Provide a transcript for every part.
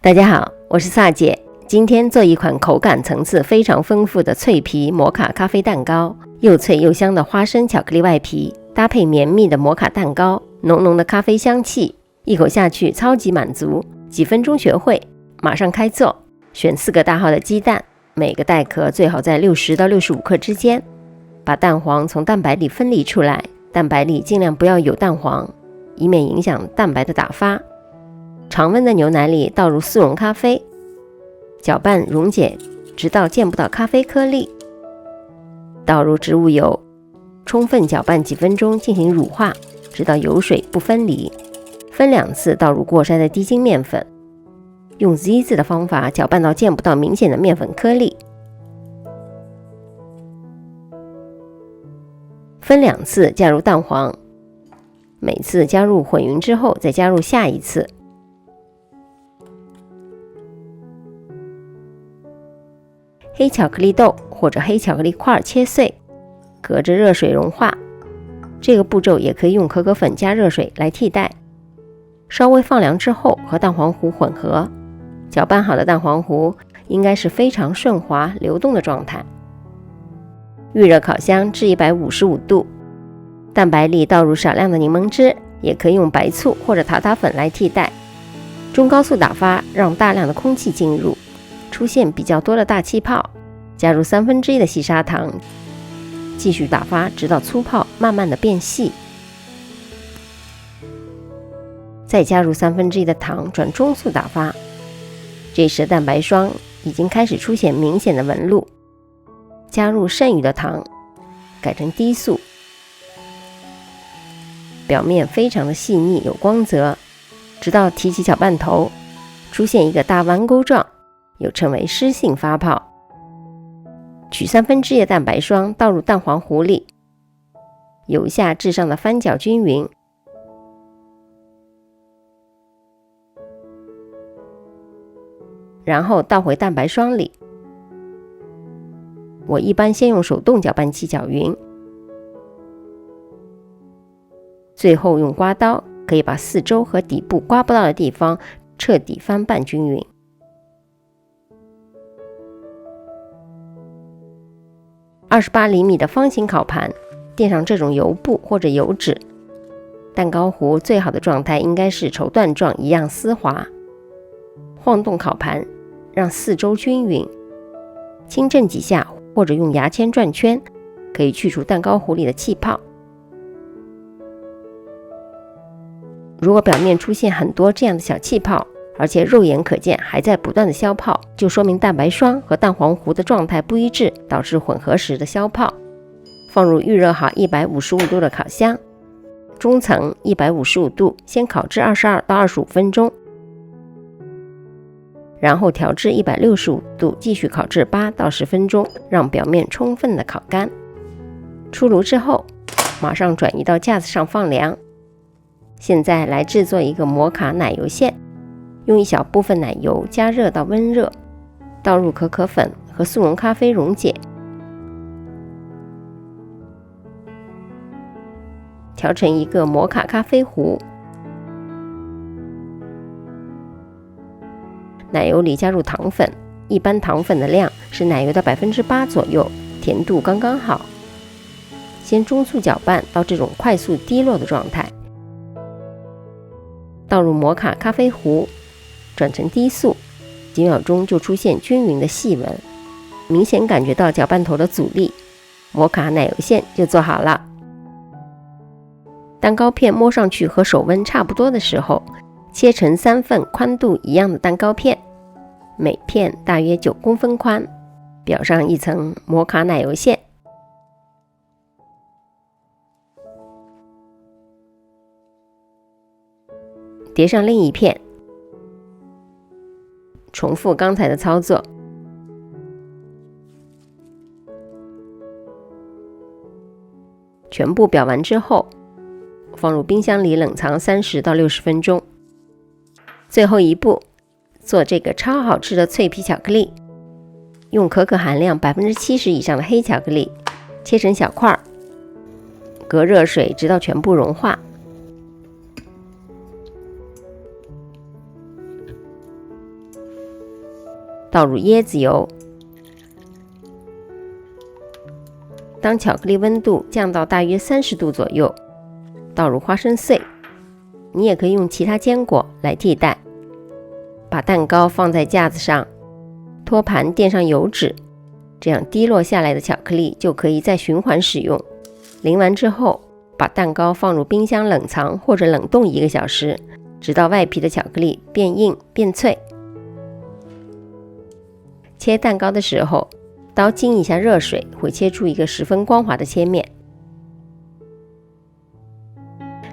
大家好，我是萨姐。今天做一款口感层次非常丰富的脆皮摩卡咖啡蛋糕，又脆又香的花生巧克力外皮，搭配绵密的摩卡蛋糕，浓浓的咖啡香气，一口下去超级满足。几分钟学会，马上开做。选4个大号的鸡蛋，每个带壳最好在60到65克之间。把蛋黄从蛋白里分离出来，蛋白里尽量不要有蛋黄，以免影响蛋白的打发。常温的牛奶里倒入速溶咖啡，搅拌溶解，直到见不到咖啡颗粒。倒入植物油，充分搅拌几分钟进行乳化，直到油水不分离。分2次倒入过筛的低筋面粉，用 Z 字的方法搅拌到见不到明显的面粉颗粒。分2次加入蛋黄，每次加入混匀之后再加入下一次。黑巧克力豆或者黑巧克力块切碎，隔着热水融化。这个步骤也可以用可可粉加热水来替代。稍微放凉之后和蛋黄糊混合，搅拌好的蛋黄糊应该是非常顺滑流动的状态。预热烤箱至155度，蛋白里倒入少量的柠檬汁，也可以用白醋或者塔塔粉来替代。中高速打发，让大量的空气进入，出现比较多的大气泡，加入1/3的细砂糖，继续打发直到粗泡慢慢的变细，再加入1/3的糖转中速打发。这时蛋白霜已经开始出现明显的纹路，加入剩余的糖，改成低速，表面非常的细腻有光泽，直到提起搅拌头出现一个大弯钩状，又称为湿性发泡。取1/3的蛋白霜倒入蛋黄糊里，由下至上的翻搅均匀，然后倒回蛋白霜里。我一般先用手动搅拌器搅匀，最后用刮刀可以把四周和底部刮不到的地方彻底翻拌均匀。28厘米的方形烤盘，垫上这种油布或者油纸，蛋糕糊最好的状态应该是绸缎状一样丝滑。晃动烤盘，让四周均匀，轻震几下或者用牙签转圈，可以去除蛋糕糊里的气泡。如果表面出现很多这样的小气泡，而且肉眼可见还在不断的消泡，就说明蛋白霜和蛋黄糊的状态不一致，导致混合时的消泡。放入预热好155度的烤箱，中层155度，先烤至22到25分钟，然后调至165度，继续烤至8到10分钟，让表面充分的烤干。出炉之后，马上转移到架子上放凉。现在来制作一个摩卡奶油馅，用一小部分奶油加热到温热，倒入可可粉和速溶咖啡溶解，调成一个摩卡咖啡糊。奶油里加入糖粉，一般糖粉的量是奶油的8%左右，甜度刚刚好。先中速搅拌到这种快速滴落的状态，倒入摩卡咖啡糊，转成低速，几秒钟就出现均匀的细纹，明显感觉到搅拌头的阻力，摩卡奶油馅就做好了。蛋糕片摸上去和手温差不多的时候，切成3份宽度一样的蛋糕片，每片大约9公分宽，表上一层摩卡奶油馅。叠上另一片，重复刚才的操作。全部裱完之后，放入冰箱里冷藏30到60分钟。最后一步，做这个超好吃的脆皮巧克力。用可可含量70%以上的黑巧克力切成小块，隔热水直到全部融化。倒入椰子油。当巧克力温度降到大约30度左右，倒入花生碎，你也可以用其他坚果来替代。把蛋糕放在架子上，托盘垫上油纸，这样滴落下来的巧克力就可以再循环使用。淋完之后，把蛋糕放入冰箱冷藏或者冷冻1个小时，直到外皮的巧克力变硬变脆。切蛋糕的时候，刀浸一下热水，会切出一个十分光滑的切面。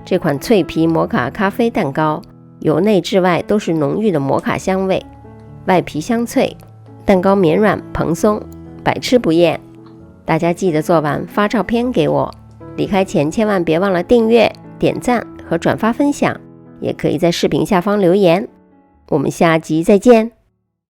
这款脆皮摩卡咖啡蛋糕由内至外都是浓郁的摩卡香味，外皮香脆，蛋糕绵软蓬松，百吃不厌。大家记得做完发照片给我，离开前千万别忘了订阅、点赞和转发分享，也可以在视频下方留言。我们下集再见。